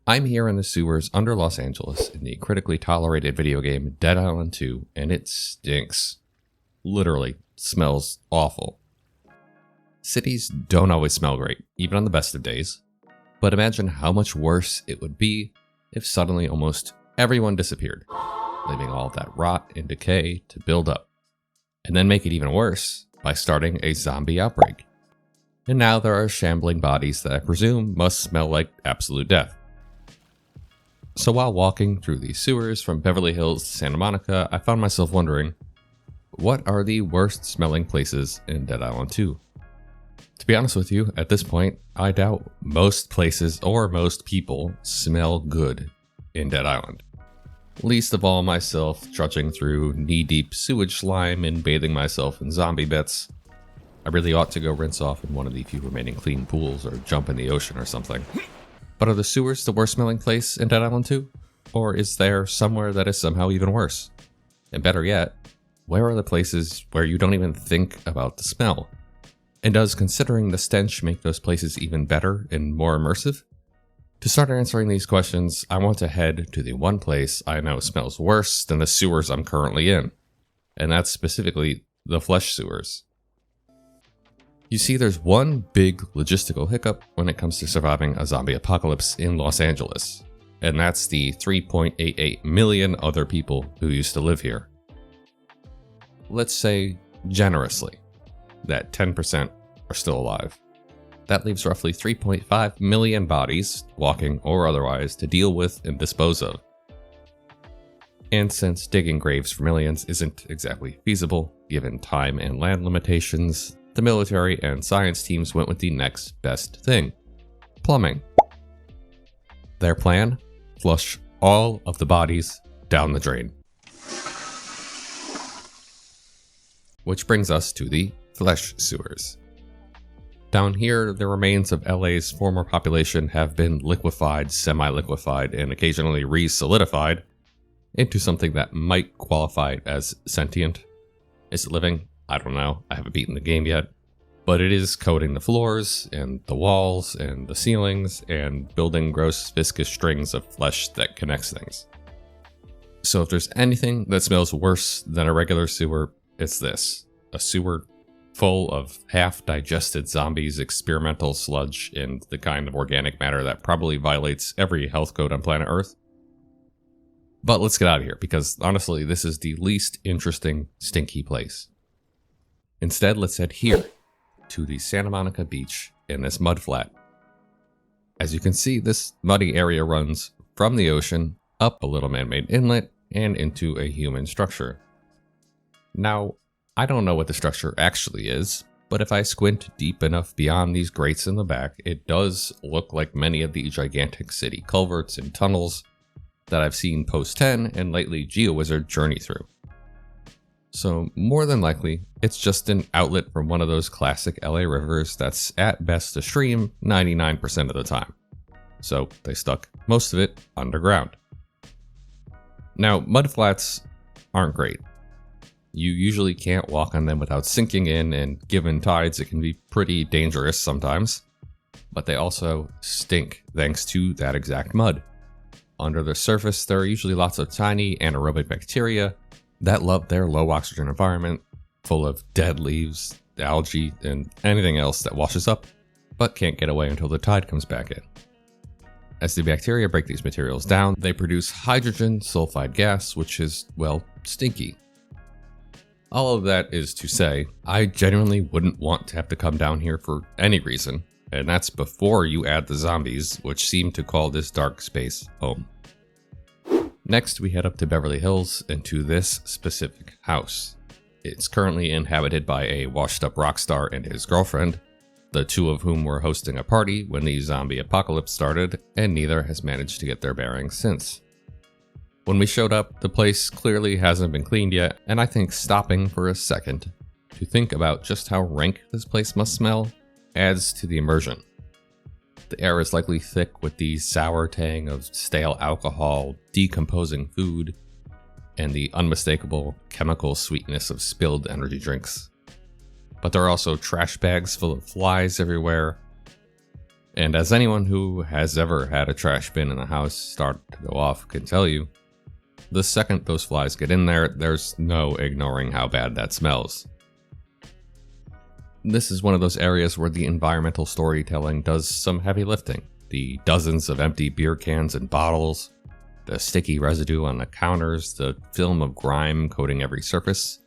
I'm here in the sewers under Los Angeles in the critically tolerated video game Dead Island 2, and it stinks. Literally, smells awful. Cities don't always smell great, even on the best of days. But imagine how much worse it would be if suddenly almost everyone disappeared, leaving all of that rot and decay to build up. And then make it even worse by starting a zombie outbreak. And now there are shambling bodies that I presume must smell like absolute death. So while walking through the sewers from Beverly Hills to Santa Monica, I found myself wondering, what are the worst smelling places in Dead Island 2? To be honest with you, at this point, I doubt most places or most people smell good in Dead Island. Least of all myself trudging through knee-deep sewage slime and bathing myself in zombie bits. I really ought to go rinse off in one of the few remaining clean pools or jump in the ocean or something. But are the sewers the worst smelling place in Dead Island 2? Or is there somewhere that is somehow even worse? And better yet, where are the places where you don't even think about the smell? And does considering the stench make those places even better and more immersive? To start answering these questions, I want to head to the one place I know smells worse than the sewers I'm currently in. And that's specifically the flesh sewers. You see, there's one big logistical hiccup when it comes to surviving a zombie apocalypse in Los Angeles, and that's the 3.88 million other people who used to live here. Let's say, generously, that 10% are still alive. That leaves roughly 3.5 million bodies, walking or otherwise, to deal with and dispose of. And since digging graves for millions isn't exactly feasible, given time and land limitations, the military and science teams went with the next best thing: plumbing. Their plan? Flush all of the bodies down the drain. Which brings us to the flesh sewers. Down here, the remains of LA's former population have been liquefied, semi-liquefied, and occasionally re-solidified into something that might qualify as sentient. Is it living? I don't know, I haven't beaten the game yet, but it is coating the floors and the walls and the ceilings and building gross viscous strings of flesh that connects things. So if there's anything that smells worse than a regular sewer, it's this: a sewer full of half-digested zombies, experimental sludge, and the kind of organic matter that probably violates every health code on planet Earth. But let's get out of here, because honestly, this is the least interesting, stinky place. Instead, let's head here, to the Santa Monica beach in this mud flat. As you can see, this muddy area runs from the ocean, up a little man-made inlet, and into a human structure. Now, I don't know what the structure actually is, but if I squint deep enough beyond these grates in the back, it does look like many of the gigantic city culverts and tunnels that I've seen Post 10 and lately GeoWizard journey through. So more than likely, it's just an outlet from one of those classic LA rivers that's at best a stream 99% of the time. So they stuck most of it underground. Now, mudflats aren't great. You usually can't walk on them without sinking in, and given tides, it can be pretty dangerous sometimes. But they also stink thanks to that exact mud. Under the surface, there are usually lots of tiny anaerobic bacteria that love their low oxygen environment, full of dead leaves, algae, and anything else that washes up, but can't get away until the tide comes back in. As the bacteria break these materials down, they produce hydrogen sulfide gas, which is, well, stinky. All of that is to say, I genuinely wouldn't want to have to come down here for any reason, and that's before you add the zombies, which seem to call this dark space home. Next, we head up to Beverly Hills and to this specific house. It's currently inhabited by a washed-up rock star and his girlfriend, the two of whom were hosting a party when the zombie apocalypse started, and neither has managed to get their bearings since. When we showed up, the place clearly hasn't been cleaned yet, and I think stopping for a second to think about just how rank this place must smell adds to the immersion. The air is likely thick with the sour tang of stale alcohol, decomposing food, and the unmistakable chemical sweetness of spilled energy drinks. But there are also trash bags full of flies everywhere, And as anyone who has ever had a trash bin in a house start to go off can tell you, the second those flies get in there, there's no ignoring how bad that smells. This is one of those areas where the environmental storytelling does some heavy lifting. The dozens of empty beer cans and bottles, the sticky residue on the counters, the film of grime coating every surface.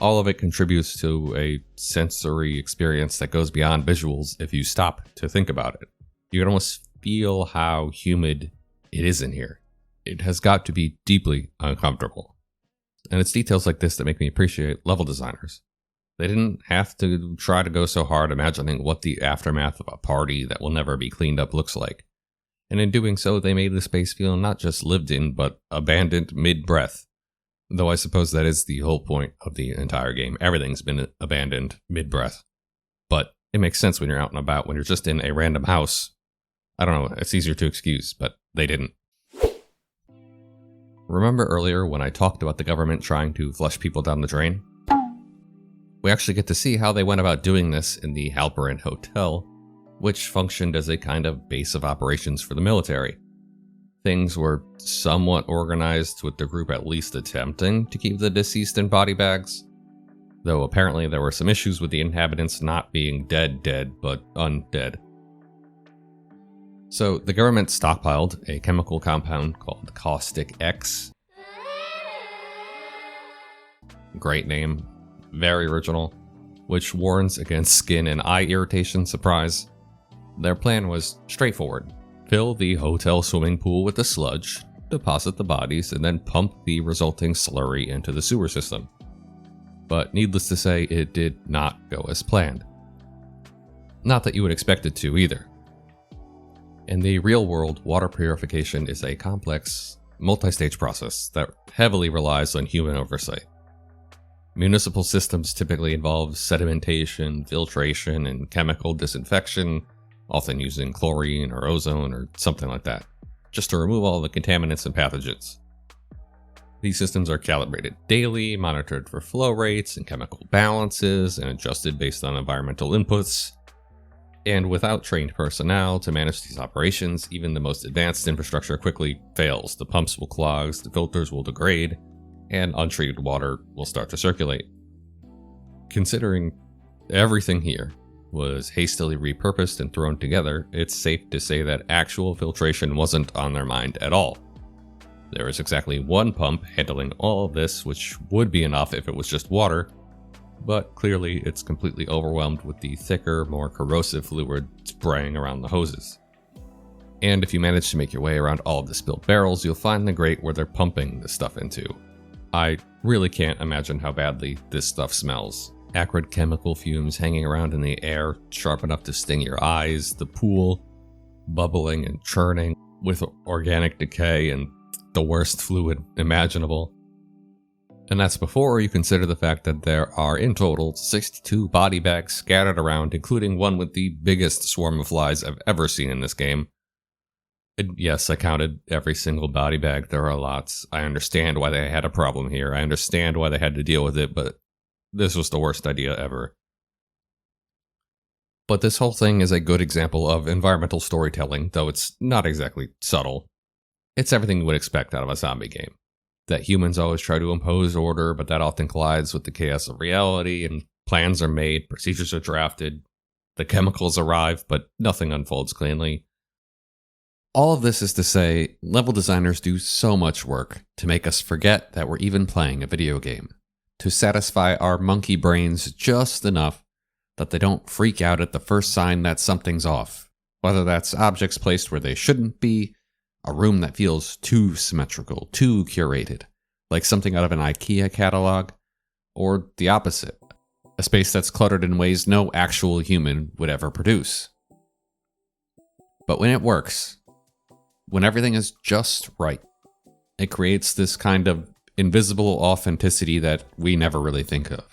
All of it contributes to a sensory experience that goes beyond visuals if you stop to think about it. You can almost feel how humid it is in here. It has got to be deeply uncomfortable. And it's details like this that make me appreciate level designers. They didn't have to try to go so hard imagining what the aftermath of a party that will never be cleaned up looks like. And in doing so, they made the space feel not just lived in, but abandoned mid-breath. Though I suppose that is the whole point of the entire game. Everything's been abandoned mid-breath. But it makes sense when you're out and about. When you're just in a random house, I don't know, it's easier to excuse, but they didn't. Remember earlier when I talked about the government trying to flush people down the drain? We actually get to see how they went about doing this in the Halperin Hotel, which functioned as a kind of base of operations for the military. Things were somewhat organized, with the group at least attempting to keep the deceased in body bags, though apparently there were some issues with the inhabitants not being dead, but undead. So the government stockpiled a chemical compound called Caustic X. Great name, very original, which warns against skin and eye irritation, surprise. Their plan was straightforward. Fill the hotel swimming pool with the sludge, deposit the bodies, and then pump the resulting slurry into the sewer system. But needless to say, it did not go as planned. Not that you would expect it to either. In the real world, water purification is a complex, multi-stage process that heavily relies on human oversight. Municipal systems typically involve sedimentation, filtration, and chemical disinfection, often using chlorine or ozone or something like that, just to remove all the contaminants and pathogens. These systems are calibrated daily, monitored for flow rates and chemical balances, and adjusted based on environmental inputs. And without trained personnel to manage these operations, even the most advanced infrastructure quickly fails. The pumps will clog, the filters will degrade, and untreated water will start to circulate. Considering everything here was hastily repurposed and thrown together, it's safe to say that actual filtration wasn't on their mind at all. There is exactly one pump handling all of this, which would be enough if it was just water, but clearly it's completely overwhelmed with the thicker, more corrosive fluid spraying around the hoses. And if you manage to make your way around all of the spilled barrels, you'll find the grate where they're pumping this stuff into. I really can't imagine how badly this stuff smells. Acrid chemical fumes hanging around in the air, sharp enough to sting your eyes, the pool bubbling and churning with organic decay and the worst fluid imaginable. And that's before you consider the fact that there are in total 62 body bags scattered around, including one with the biggest swarm of flies I've ever seen in this game. And yes, I counted every single body bag. There are lots. I understand why they had a problem here. I understand why they had to deal with it, but this was the worst idea ever. But this whole thing is a good example of environmental storytelling, though it's not exactly subtle. It's everything you would expect out of a zombie game. That humans always try to impose order, but that often collides with the chaos of reality, and plans are made, procedures are drafted, the chemicals arrive, but nothing unfolds cleanly. All of this is to say, level designers do so much work to make us forget that we're even playing a video game, to satisfy our monkey brains just enough that they don't freak out at the first sign that something's off, whether that's objects placed where they shouldn't be, a room that feels too symmetrical, too curated, like something out of an IKEA catalog, or the opposite, a space that's cluttered in ways no actual human would ever produce. But when it works, when everything is just right, it creates this kind of invisible authenticity that we never really think of.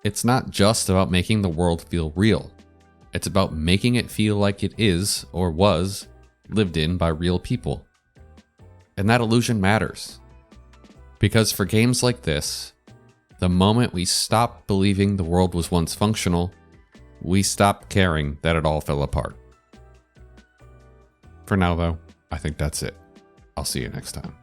It's not just about making the world feel real. It's about making it feel like it is, or was, lived in by real people. And that illusion matters. Because for games like this, the moment we stop believing the world was once functional, we stopped caring that it all fell apart. For now, though, I think that's it. I'll see you next time.